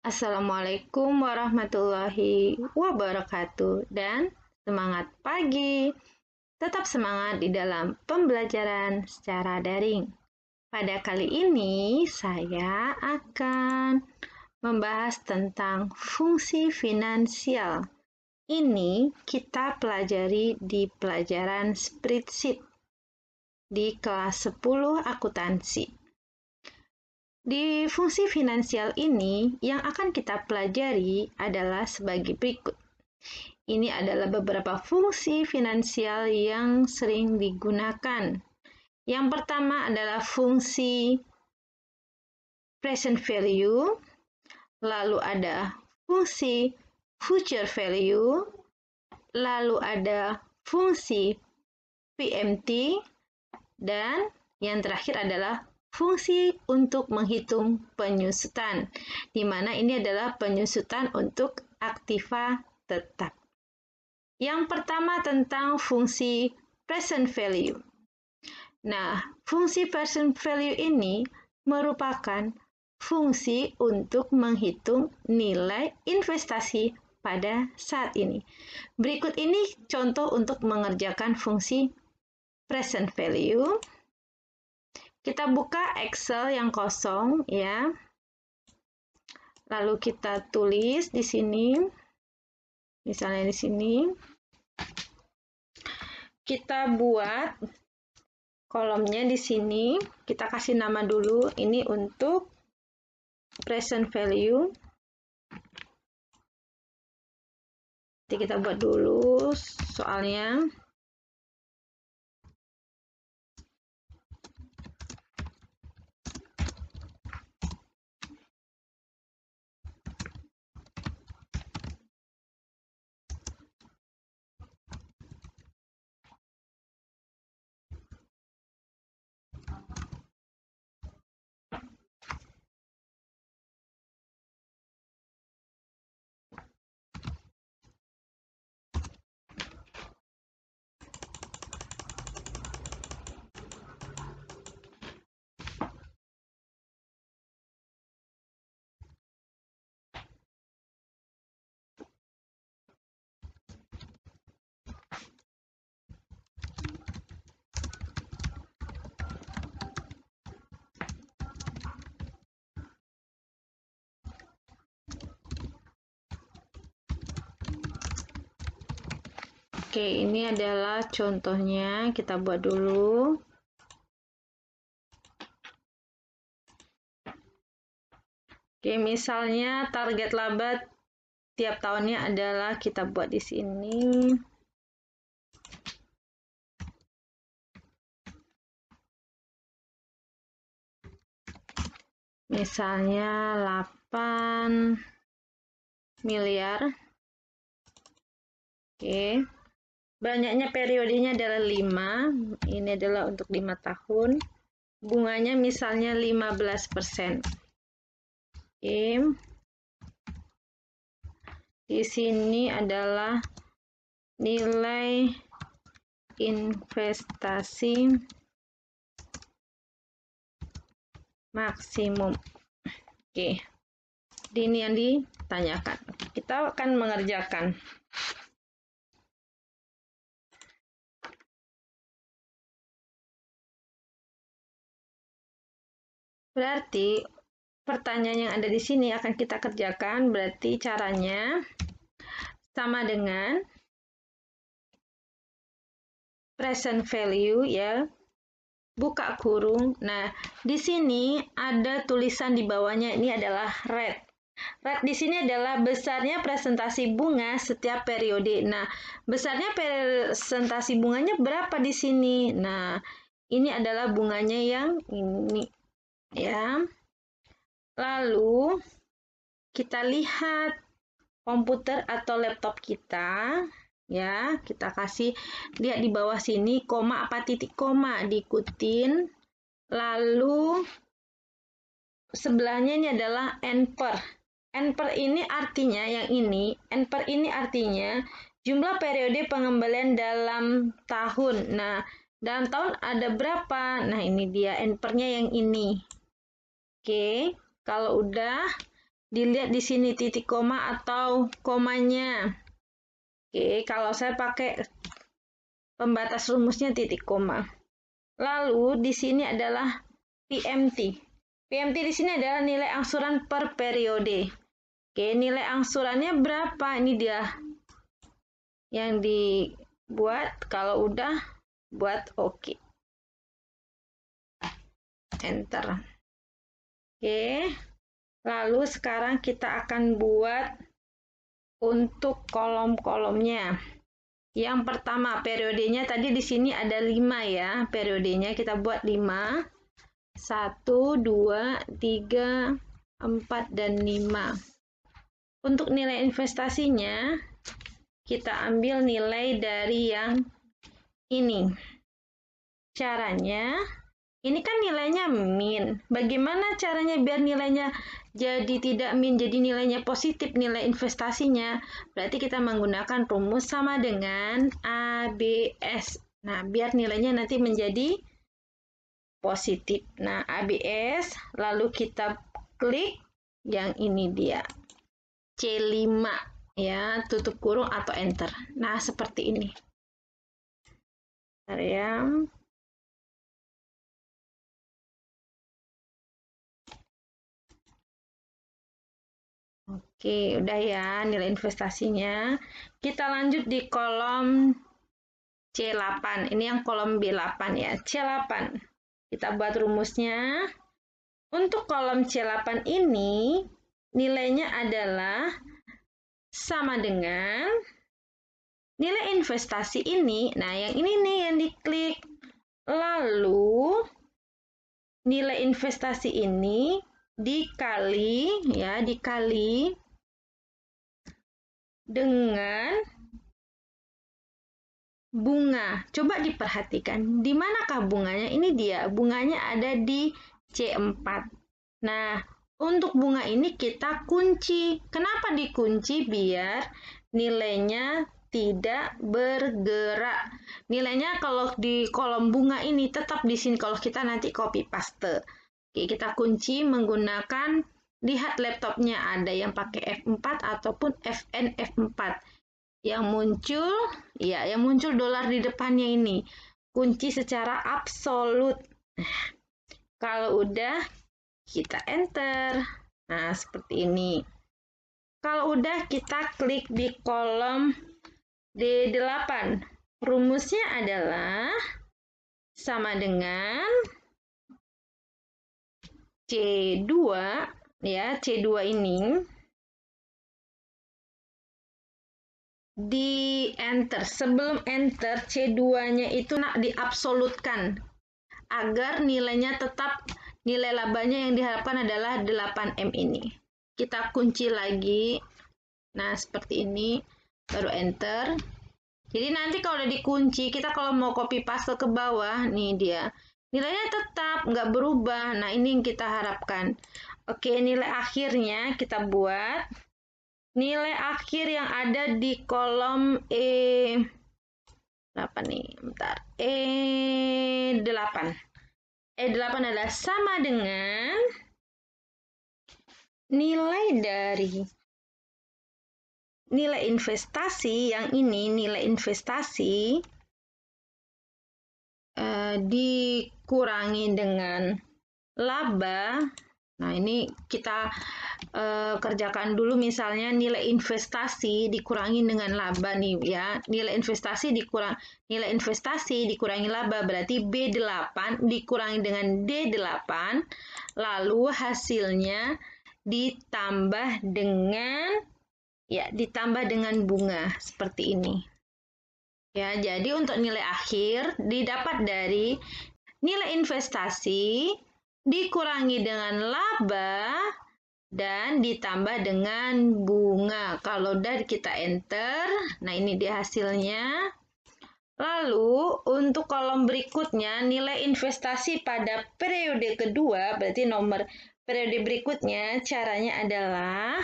Assalamualaikum warahmatullahi wabarakatuh dan semangat pagi. Tetap semangat di dalam pembelajaran secara daring. Pada kali ini saya akan membahas tentang fungsi finansial. Ini kita pelajari di pelajaran spreadsheet di kelas 10 akuntansi. Di fungsi finansial ini, yang akan kita pelajari adalah sebagai berikut. Ini adalah beberapa fungsi finansial yang sering digunakan. Yang pertama adalah fungsi present value, lalu ada fungsi future value, lalu ada fungsi PMT, dan yang terakhir adalah fungsi untuk menghitung penyusutan, di mana ini adalah penyusutan untuk aktiva tetap. Yang pertama tentang fungsi present value. Nah, fungsi present value ini merupakan fungsi untuk menghitung nilai investasi pada saat ini. Berikut ini contoh untuk mengerjakan fungsi present value. Kita buka Excel yang kosong ya. Lalu kita tulis di sini. Misalnya di sini. Kita buat kolomnya di sini. Kita kasih nama dulu. Ini untuk present value. Jadi kita buat dulu soalnya. Oke, ini adalah contohnya. Kita buat dulu. Oke, misalnya target laba tiap tahunnya adalah kita buat di sini. Misalnya 8 miliar. Oke. Banyaknya periodenya adalah 5. Ini adalah untuk 5 tahun. Bunganya misalnya 15%. Oke. Di sini adalah nilai investasi maksimum. Oke. Ini yang ditanyakan. Kita akan mengerjakan. Berarti pertanyaan yang ada di sini akan kita kerjakan. Berarti caranya sama dengan present value ya. Buka kurung. Nah, di sini ada tulisan di bawahnya, ini adalah rate. Rate di sini adalah besarnya presentasi bunga setiap periode. Nah, besarnya presentasi bunganya berapa di sini? Nah, ini adalah bunganya yang ini ya. Lalu kita lihat komputer atau laptop kita. Ya, kita kasih lihat di bawah sini koma apa titik koma diikutin. Lalu sebelahnya ini adalah N per. N per ini artinya yang ini, N per ini artinya jumlah periode pengembalian dalam tahun. Nah, dalam tahun ada berapa? Nah, ini dia N per-nya yang ini. Oke, kalau udah Dilihat di sini titik koma atau komanya. Oke, kalau saya pakai pembatas rumusnya titik koma. Lalu di sini adalah PMT. PMT di sini adalah nilai angsuran per periode. Oke, nilai angsurannya berapa? Ini dia yang dibuat. Kalau udah, buat oke. Enter. Oke. Lalu sekarang kita akan buat untuk kolom-kolomnya. Yang pertama, periodenya tadi di sini ada 5 ya. Periodenya kita buat 5. 1, 2, 3, 4, dan 5. Untuk nilai investasinya, kita ambil nilai dari yang ini. Caranya, ini kan nilainya min. Bagaimana caranya biar nilainya jadi tidak min, jadi nilainya positif, nilai investasinya? Berarti kita menggunakan rumus sama dengan ABS. Nah, biar nilainya nanti menjadi positif. Nah, ABS, lalu kita klik yang ini dia. C5 ya, tutup kurung atau enter. Nah, seperti ini. Bentar ya. Oke, udah ya nilai investasinya. Kita lanjut di kolom C8. Ini yang kolom B8 ya. C8. Kita buat rumusnya. Untuk kolom C8 ini, nilainya adalah sama dengan nilai investasi ini. Nah, yang ini nih yang diklik. Lalu, nilai investasi ini dikali dengan bunga. Coba diperhatikan, di manakah bunganya? Ini dia, bunganya ada di C4. Nah, untuk bunga ini kita kunci. Kenapa dikunci? Biar nilainya tidak bergerak. Nilainya kalau di kolom bunga ini tetap di sini kalau kita nanti copy paste. Oke, kita kunci menggunakan, lihat laptopnya ada yang pakai F4 ataupun FN F4. Yang muncul dolar di depannya ini. Kunci secara absolut. Kalau udah, kita enter. Nah, seperti ini. Kalau udah, kita klik di kolom D8. Rumusnya adalah sama dengan C2 ya, C2 ini di enter. Sebelum enter, C2-nya itu diabsolutkan agar nilainya tetap, nilai labanya yang diharapkan adalah 8M ini. Kita kunci lagi. Nah, seperti ini. Baru enter. Jadi nanti kalau udah dikunci, kita kalau mau copy paste ke bawah, nih dia. Nilainya tetap, nggak berubah. Nah, ini yang kita harapkan. Oke, nilai akhirnya kita buat. Nilai akhir yang ada di kolom berapa nih? Bentar. E8. E8 adalah sama dengan nilai dari nilai investasi yang ini, nilai investasi dikurangi dengan laba. Nah, ini kita kerjakan dulu, misalnya nilai investasi dikurangi dengan laba nih ya. Nilai investasi dikurangi laba berarti B8 dikurangi dengan D8, lalu hasilnya ditambah dengan bunga seperti ini. Ya, jadi untuk nilai akhir didapat dari nilai investasi dikurangi dengan laba dan ditambah dengan bunga. Kalau udah kita enter, nah ini dia hasilnya. Lalu untuk kolom berikutnya, nilai investasi pada periode kedua, berarti nomor periode berikutnya, caranya adalah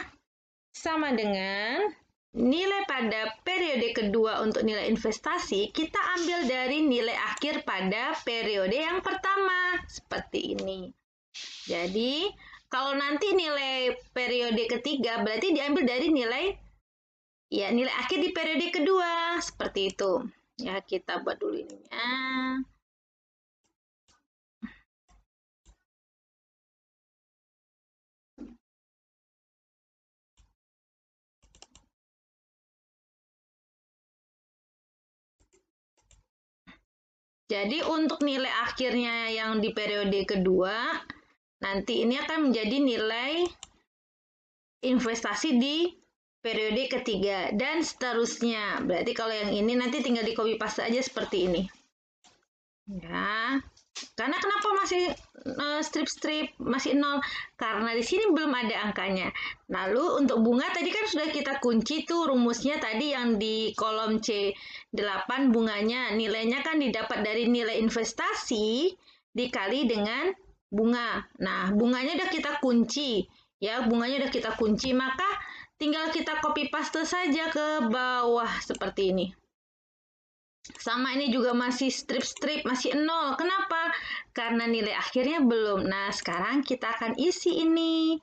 sama dengan nilai pada periode kedua untuk nilai investasi, kita ambil dari nilai akhir pada periode yang pertama. Seperti ini. Jadi, Kalau nanti nilai periode ketiga berarti diambil dari nilai akhir di periode kedua, seperti itu. Ya, kita buat dulu ininya. Jadi untuk nilai akhirnya yang di periode kedua, nanti ini akan menjadi nilai investasi di periode ketiga dan seterusnya. Berarti kalau yang ini nanti tinggal di copy paste aja seperti ini. Ya. Karena kenapa masih strip-strip masih 0? Karena di sini belum ada angkanya. Lalu untuk bunga tadi kan sudah kita kunci tuh rumusnya tadi yang di kolom C8 bunganya. Nilainya kan didapat dari nilai investasi dikali dengan bunga. Nah, bunganya udah kita kunci. Ya, bunganya udah kita kunci, maka tinggal kita copy paste saja ke bawah seperti ini. Sama ini juga masih strip-strip, masih 0. Kenapa? Karena nilai akhirnya belum. Nah, sekarang kita akan isi ini.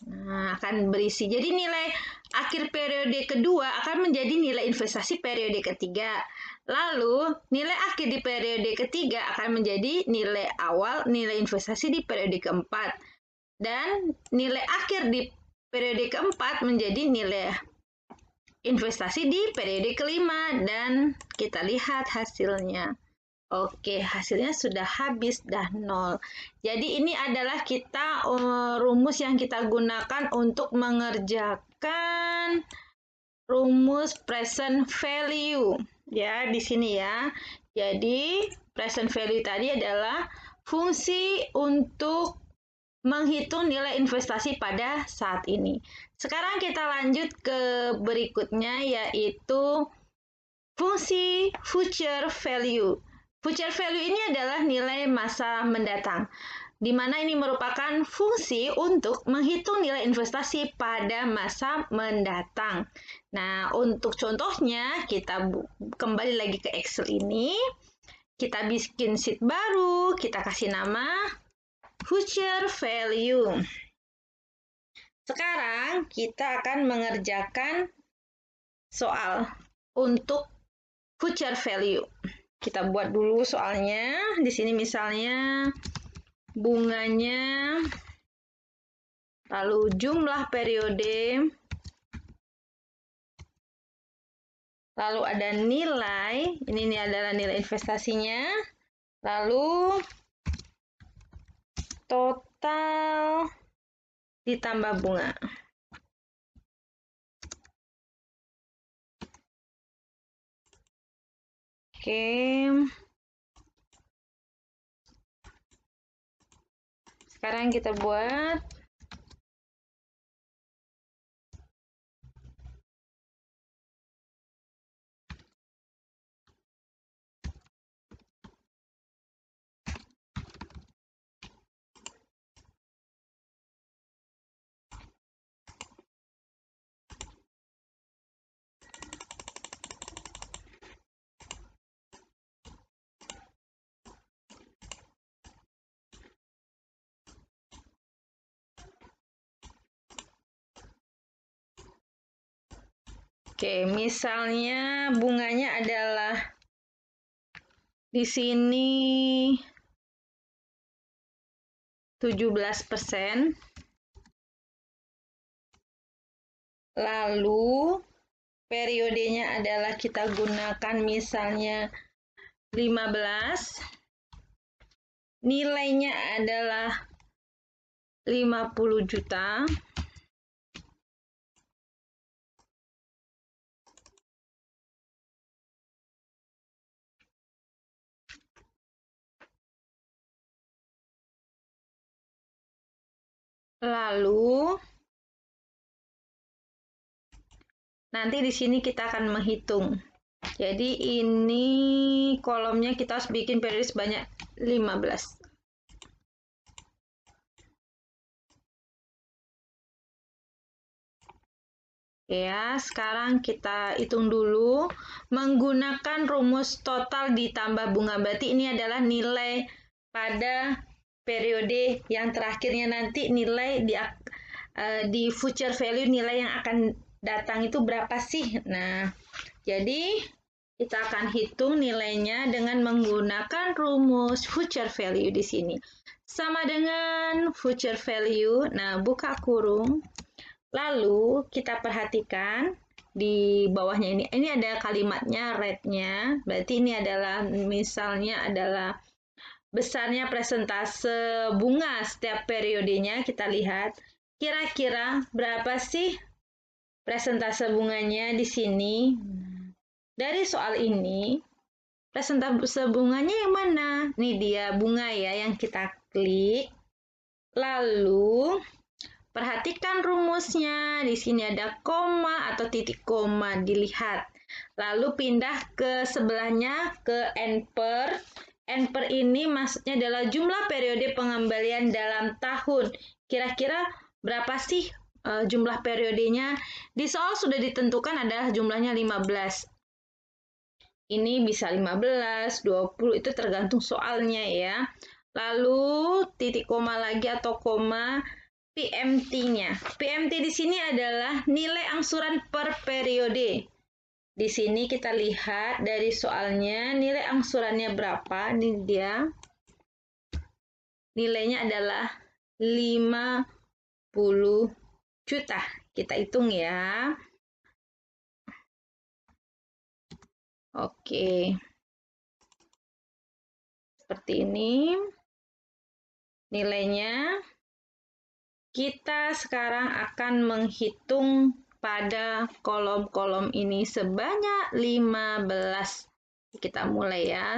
Nah, akan berisi. Jadi nilai akhir periode kedua akan menjadi nilai investasi periode ketiga. Lalu, nilai akhir di periode ketiga akan menjadi nilai awal, nilai investasi di periode keempat. Dan nilai akhir di periode keempat menjadi nilai investasi di periode kelima, dan kita lihat hasilnya. Oke, hasilnya sudah habis, dah 0. Jadi ini adalah kita rumus yang kita gunakan untuk mengerjakan rumus present value. Ya, di sini ya. Jadi present value tadi adalah fungsi untuk menghitung nilai investasi pada saat ini. Sekarang kita lanjut ke berikutnya, yaitu fungsi future value. Future value ini adalah nilai masa mendatang, di mana ini merupakan fungsi untuk menghitung nilai investasi pada masa mendatang. Nah, untuk contohnya, kita kembali lagi ke Excel ini. Kita bikin sheet baru, kita kasih nama future value. Sekarang kita akan mengerjakan soal untuk future value. Kita buat dulu soalnya. Di sini misalnya bunganya, lalu jumlah periode, lalu ada nilai, ini adalah nilai investasinya, lalu total ditambah bunga. Oke. Sekarang kita buat Oke, misalnya bunganya adalah di sini 17%. Lalu periodenya adalah kita gunakan misalnya 15. Nilainya adalah 50 juta. Lalu nanti di sini kita akan menghitung. Jadi ini kolomnya kita harus bikin periode sebanyak 15. Ya, sekarang kita hitung dulu menggunakan rumus total ditambah bunga. Berarti ini adalah nilai pada periode yang terakhirnya nanti nilai di future value nilai yang akan datang itu berapa sih? Nah, jadi kita akan hitung nilainya dengan menggunakan rumus future value di sini. Sama dengan future value, nah buka kurung, lalu kita perhatikan di bawahnya ini ada kalimatnya rate-nya, berarti ini adalah misalnya adalah besarnya presentase bunga setiap periodenya, kita lihat kira-kira berapa sih presentase bunganya di sini. Dari soal ini, presentase bunganya yang mana? Ini dia bunga ya yang kita klik. Lalu, perhatikan rumusnya. Di sini ada koma atau titik koma, dilihat. Lalu pindah ke sebelahnya ke N per. N per ini maksudnya adalah jumlah periode pengembalian dalam tahun. Kira-kira berapa sih jumlah periodenya? Di soal sudah ditentukan adalah jumlahnya 15. Ini bisa 15, 20, itu tergantung soalnya ya. Lalu titik koma lagi atau koma PMT-nya. PMT di sini adalah nilai angsuran per periode. Di sini kita lihat dari soalnya nilai angsurannya berapa. Ini dia. Nilainya adalah 50 juta. Kita hitung ya. Oke. Seperti ini. Nilainya. Kita sekarang akan menghitung pada kolom-kolom ini sebanyak 15. Kita mulai ya.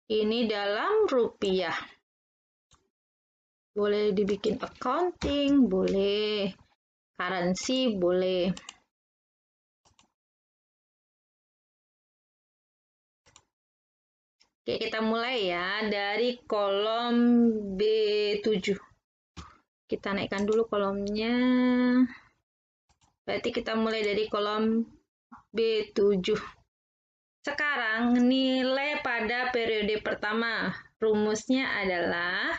Ini dalam rupiah. Boleh dibikin accounting, boleh currency, boleh. Oke, kita mulai ya dari kolom B7. Kita naikkan dulu kolomnya. Berarti kita mulai dari kolom B7. Sekarang nilai pada periode pertama. Rumusnya adalah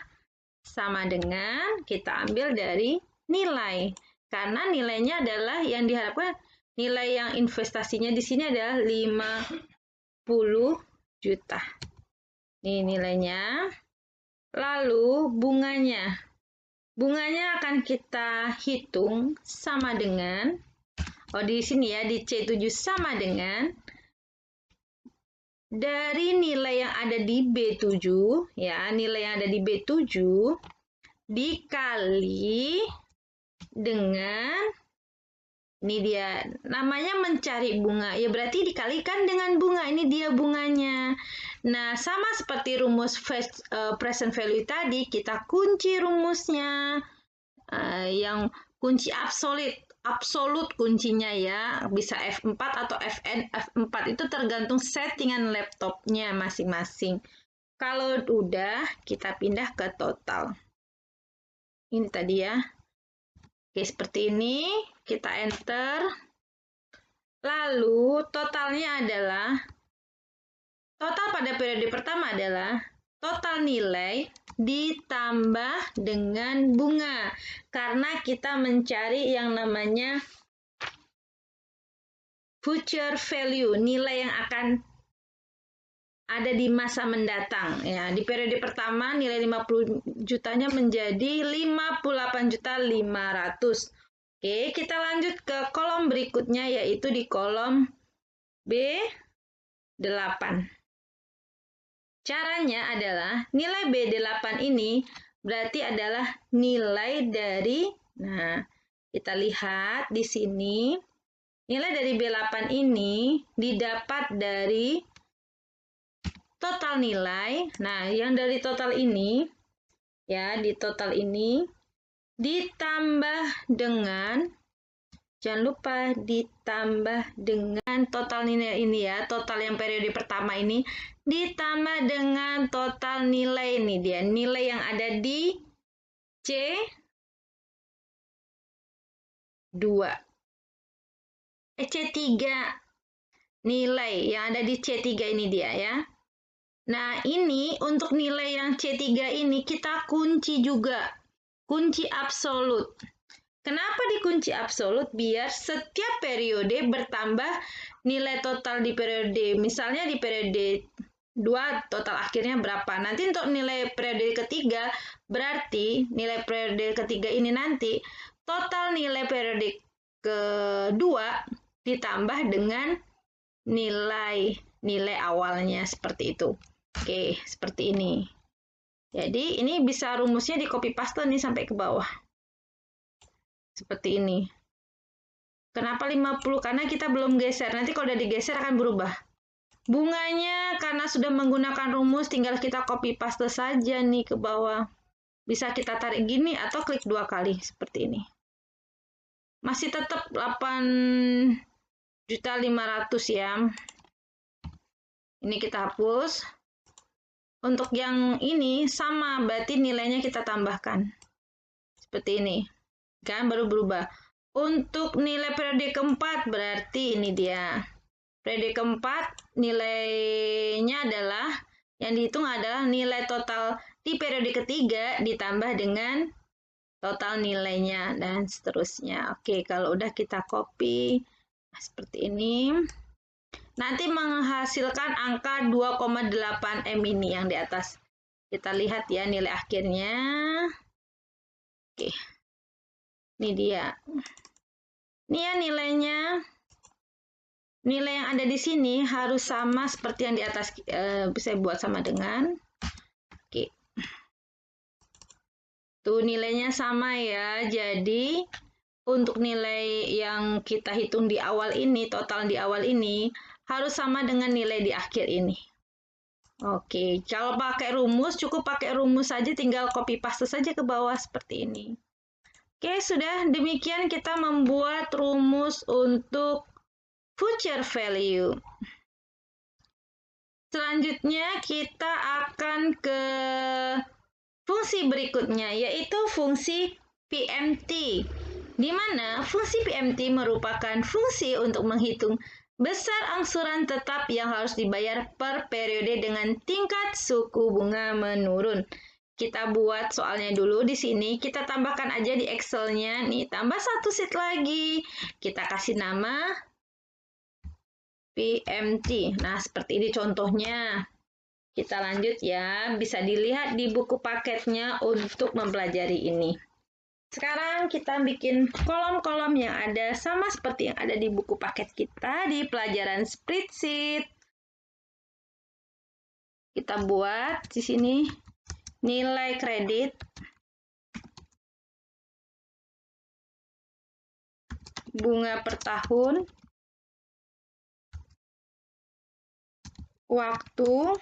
sama dengan kita ambil dari nilai. Karena nilainya adalah yang diharapkan nilai yang investasinya di sini adalah 50 juta. Ini nilainya. Lalu bunganya. Bunganya akan kita hitung sama dengan, di sini ya, di C7 sama dengan dari nilai yang ada di B7, ya, nilai yang ada di B7 dikali dengan, ini dia, namanya mencari bunga, ya berarti dikalikan dengan bunga, ini dia bunganya. Nah, sama seperti rumus present value tadi, kita kunci rumusnya, yang kunci absolut kuncinya ya, bisa F4 atau F4 itu tergantung settingan laptopnya masing-masing. Kalau udah, kita pindah ke total. Ini tadi ya. Oke, seperti ini, kita enter. Lalu totalnya adalah, total pada periode pertama adalah total nilai ditambah dengan bunga. Karena kita mencari yang namanya future value, nilai yang akan ada di masa mendatang. Ya, di periode pertama nilai 50 jutanya menjadi 58.500.000. Oke, kita lanjut ke kolom berikutnya yaitu di kolom B8. Caranya adalah nilai B8 ini berarti adalah nilai dari, nah kita lihat di sini, nilai dari B8 ini didapat dari total nilai. Nah, yang dari total ini, ya di total ini, ditambah dengan, jangan lupa ditambah dengan total nilai ini ya, total yang periode pertama ini, ditambah dengan total nilai ini dia, nilai yang ada di C2. C3. nilai yang ada di C3 ini dia ya. Nah, ini untuk nilai yang C3 ini kita kunci juga. Kunci absolut. Kenapa dikunci absolut? Biar setiap periode bertambah nilai total di periode. Misalnya di periode 2 total akhirnya berapa. Nanti untuk nilai periode ketiga, berarti nilai periode ketiga ini nanti total nilai periode kedua ditambah dengan nilai awalnya seperti itu. Oke, seperti ini. Jadi ini bisa rumusnya di copy paste nih sampai ke bawah. Seperti ini. Kenapa 50? Karena kita belum geser. Nanti kalau udah digeser akan berubah. Bunganya karena sudah menggunakan rumus tinggal kita copy paste saja nih ke bawah. Bisa kita tarik gini atau klik 2 kali seperti ini. Masih tetap 8.500.000 ya. Ini kita hapus. Untuk yang ini sama, berarti nilainya kita tambahkan. Seperti ini. Kan baru berubah. Untuk nilai periode keempat, berarti ini dia. Periode keempat, nilainya adalah, yang dihitung adalah nilai total di periode ketiga ditambah dengan total nilainya, dan seterusnya. Oke, kalau udah kita copy, seperti ini. Nanti menghasilkan angka 2,8 M ini yang di atas. Kita lihat ya nilai akhirnya. Oke. Ini dia. Ini ya nilainya. Nilai yang ada di sini harus sama seperti yang di atas. Bisa buat sama dengan. Oke. Tuh nilainya sama ya. Jadi untuk nilai yang kita hitung di awal ini, total di awal ini, harus sama dengan nilai di akhir ini. Oke, kalau pakai rumus, cukup pakai rumus saja, tinggal copy paste saja ke bawah seperti ini. Oke, sudah demikian kita membuat rumus untuk future value. Selanjutnya kita akan ke fungsi berikutnya, yaitu fungsi PMT. Di mana fungsi PMT merupakan fungsi untuk menghitung besar angsuran tetap yang harus dibayar per periode dengan tingkat suku bunga menurun. Kita buat soalnya dulu di sini. Kita tambahkan aja di Excel-nya. Nih, tambah satu sheet lagi. Kita kasih nama PMT. Nah, seperti ini contohnya. Kita lanjut ya. Bisa dilihat di buku paketnya untuk mempelajari ini. Sekarang kita bikin kolom-kolom yang ada sama seperti yang ada di buku paket kita di pelajaran spreadsheet. Kita buat di sini nilai kredit, bunga per tahun, waktu,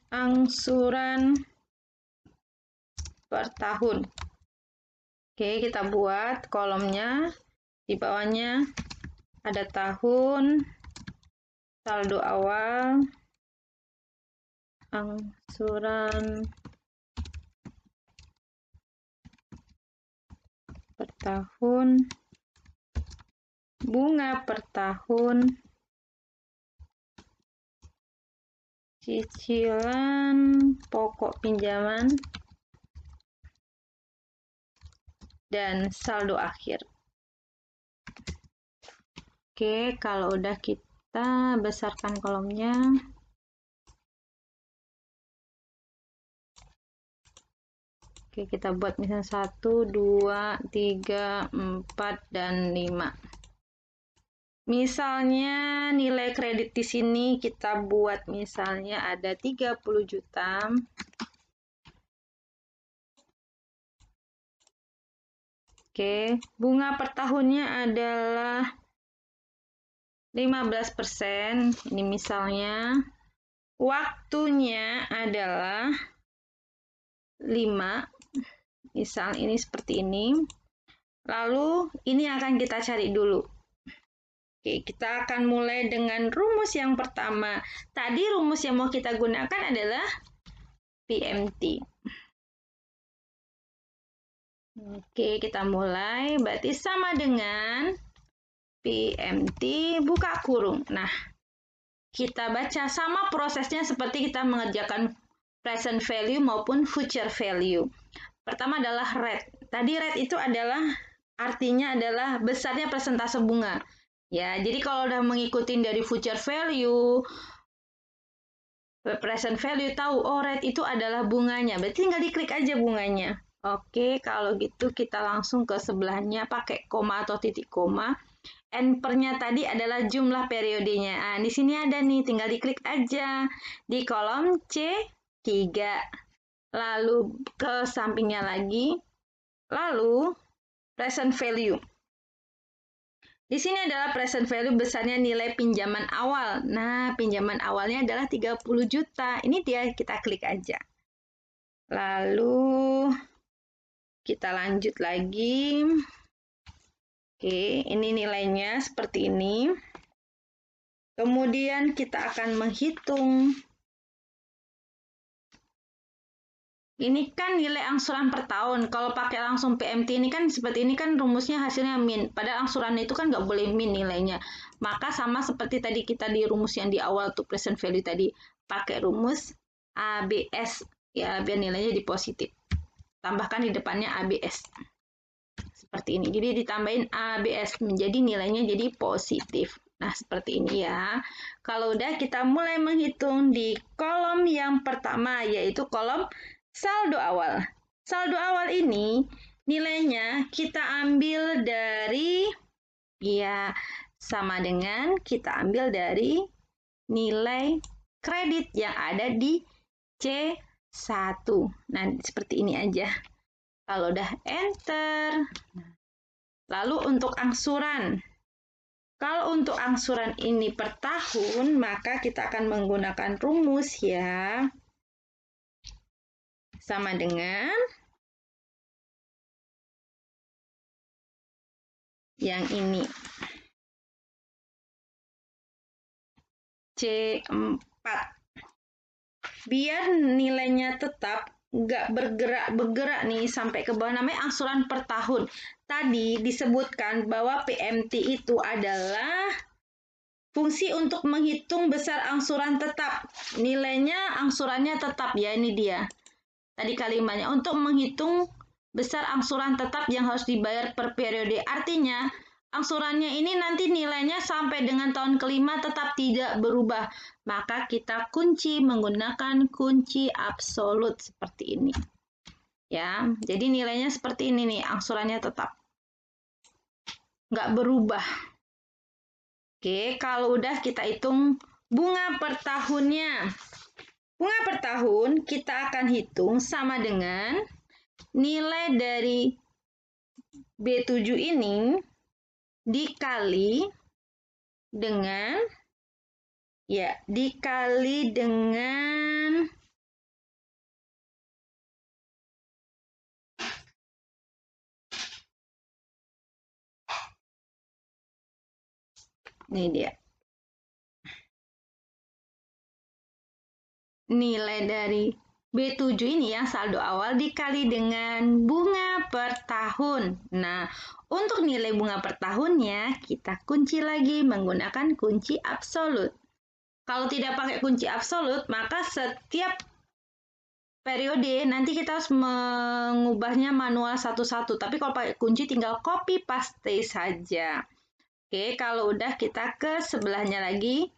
angsuran per tahun. Oke, kita buat kolomnya. Di bawahnya ada tahun, saldo awal, angsuran per tahun, bunga per tahun, cicilan pokok pinjaman, dan saldo akhir. Oke, kalau udah kita besarkan kolomnya. Oke, kita buat misalnya 1, 2, 3, 4, dan 5. Misalnya nilai kredit di sini kita buat misalnya ada 30 juta. Oke, bunga per tahunnya adalah 15%. Ini misalnya. Waktunya adalah 5. Misal ini seperti ini. Lalu ini akan kita cari dulu. Oke, kita akan mulai dengan rumus yang pertama. Tadi rumus yang mau kita gunakan adalah PMT. Oke, kita mulai. Berarti sama dengan PMT buka kurung. Nah, kita baca sama prosesnya seperti kita mengerjakan present value maupun future value. Pertama adalah rate. Tadi rate itu adalah artinya adalah besarnya persentase bunga. Ya, jadi kalau udah mengikuti dari future value, present value tahu, oh rate itu adalah bunganya. Berarti tinggal diklik aja bunganya. Oke, kalau gitu kita langsung ke sebelahnya pakai koma atau titik koma. N/nya tadi adalah jumlah periodenya. Nah, di sini ada nih, tinggal diklik aja di kolom C3. Lalu ke sampingnya lagi, lalu present value. Di sini adalah present value besarnya nilai pinjaman awal. Nah, pinjaman awalnya adalah 30 juta. Ini dia, kita klik aja. Lalu kita lanjut lagi. Oke, ini nilainya seperti ini. Kemudian kita akan menghitung. Ini kan nilai angsuran per tahun. Kalau pakai langsung PMT ini kan seperti ini kan rumusnya hasilnya min. Padahal angsuran itu kan nggak boleh min nilainya. Maka sama seperti tadi kita di rumus yang di awal untuk present value tadi. Pakai rumus ABS. Ya, biar nilainya di positif. Tambahkan di depannya ABS. Seperti ini. Jadi ditambahin ABS menjadi nilainya jadi positif. Nah, seperti ini ya. Kalau udah kita mulai menghitung di kolom yang pertama, yaitu kolom saldo awal. Saldo awal ini nilainya kita ambil dari, ya sama dengan kita ambil dari nilai kredit yang ada di C1. Nah, seperti ini aja. Kalau udah enter. Lalu untuk angsuran. Kalau untuk angsuran ini per tahun, maka kita akan menggunakan rumus ya. Sama dengan yang ini. C4. Biar nilainya tetap nggak bergerak nih sampai ke bawah, namanya angsuran per tahun. Tadi disebutkan bahwa PMT itu adalah fungsi untuk menghitung besar angsuran tetap. Nilainya angsurannya tetap ya, ini dia. Tadi kalimatnya untuk menghitung besar angsuran tetap yang harus dibayar per periode. Artinya angsurannya ini nanti nilainya sampai dengan tahun kelima tetap tidak berubah. Maka kita kunci menggunakan kunci absolut seperti ini. Ya, jadi nilainya seperti ini nih, angsurannya tetap. Nggak berubah. Oke, kalau udah kita hitung bunga per tahunnya. Bunga per tahun kita akan hitung sama dengan nilai dari B7 ini dikali dengan ini dia. Nilai dari B7 ini yang saldo awal dikali dengan bunga per tahun. Nah, untuk nilai bunga per tahunnya, kita kunci lagi menggunakan kunci absolut. Kalau tidak pakai kunci absolut, maka setiap periode nanti kita harus mengubahnya manual satu-satu. Tapi kalau pakai kunci tinggal copy paste saja. Oke, kalau udah kita ke sebelahnya lagi.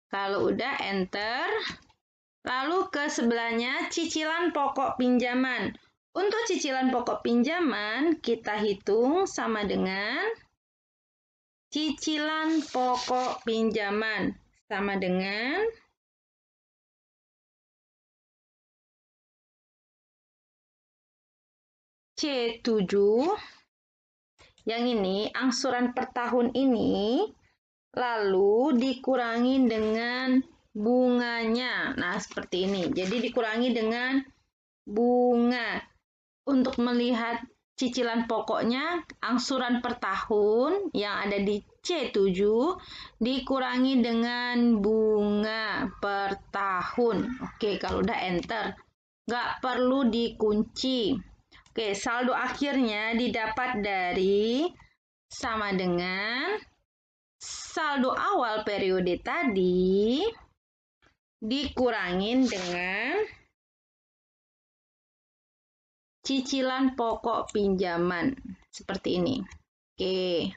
Kalau udah enter, lalu ke sebelahnya cicilan pokok pinjaman. Untuk cicilan pokok pinjaman kita hitung sama dengan cicilan pokok pinjaman sama dengan C7. Yang ini angsuran per tahun ini lalu dikurangi dengan bunganya. Nah, seperti ini. Jadi dikurangi dengan bunga. Untuk melihat cicilan pokoknya, angsuran per tahun yang ada di C7 dikurangi dengan bunga per tahun. Oke, kalau udah enter. nggak perlu dikunci. Oke, saldo akhirnya didapat dari sama dengan saldo awal periode tadi dikurangin dengan cicilan pokok pinjaman. Seperti ini. Oke.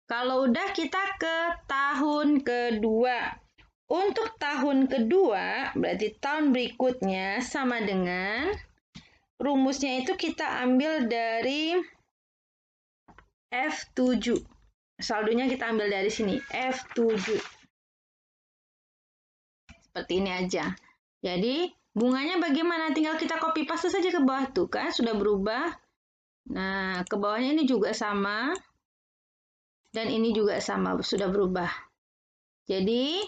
Kalau udah kita ke tahun kedua. Untuk tahun kedua, berarti tahun berikutnya sama dengan rumusnya itu kita ambil dari F7. Saldonya kita ambil dari sini, F7. Seperti ini aja. Jadi, bunganya bagaimana? Tinggal kita copy paste saja ke bawah tuh kan, sudah berubah. Nah, ke bawahnya ini juga sama. Dan ini juga sama, sudah berubah. Jadi,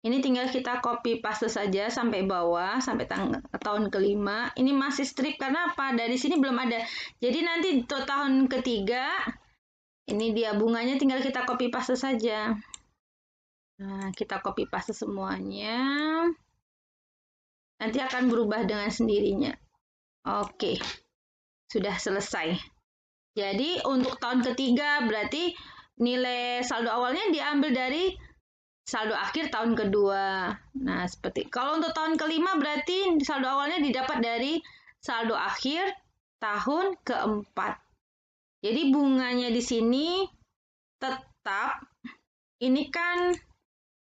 ini tinggal kita copy paste saja sampai bawah, sampai tahun kelima. Ini masih strict karena apa? Dari sini belum ada. Jadi nanti untuk tahun ketiga, ini dia bunganya tinggal kita copy paste saja. Nah, kita copy paste semuanya. Nanti akan berubah dengan sendirinya. Oke, sudah selesai. Jadi untuk tahun ketiga berarti nilai saldo awalnya diambil dari saldo akhir tahun kedua. Nah, seperti kalau untuk tahun kelima berarti saldo awalnya didapat dari saldo akhir tahun keempat. Jadi bunganya di sini tetap, ini kan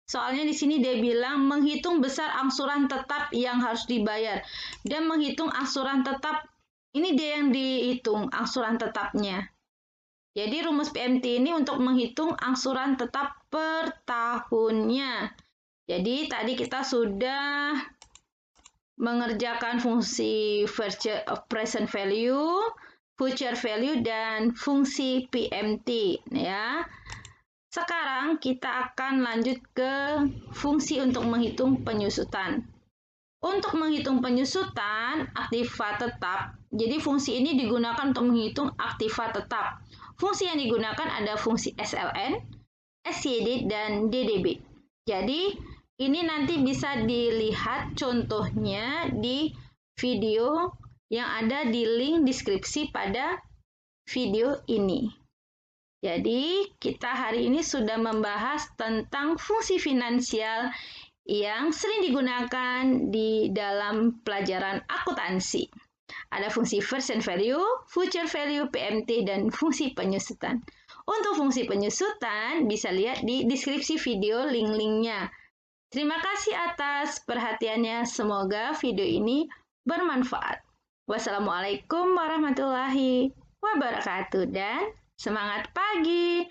soalnya di sini dia bilang menghitung besar angsuran tetap yang harus dibayar. Dan menghitung angsuran tetap, ini dia yang dihitung angsuran tetapnya. Jadi rumus PMT ini untuk menghitung angsuran tetap per tahunnya. Jadi tadi kita sudah mengerjakan fungsi present value, future value, dan fungsi PMT. Ya. Sekarang kita akan lanjut ke fungsi untuk menghitung penyusutan. Untuk menghitung penyusutan aktiva tetap, jadi fungsi ini digunakan untuk menghitung aktiva tetap. Fungsi yang digunakan ada fungsi SLN, SYD, dan DDB. Jadi, ini nanti bisa dilihat contohnya di video yang ada di link deskripsi pada video ini. Jadi, kita hari ini sudah membahas tentang fungsi finansial yang sering digunakan di dalam pelajaran akuntansi. Ada fungsi present value, future value, PMT, dan fungsi penyusutan. Untuk fungsi penyusutan, bisa lihat di deskripsi video link-linknya. Terima kasih atas perhatiannya. Semoga video ini bermanfaat. Wassalamualaikum warahmatullahi wabarakatuh dan semangat pagi!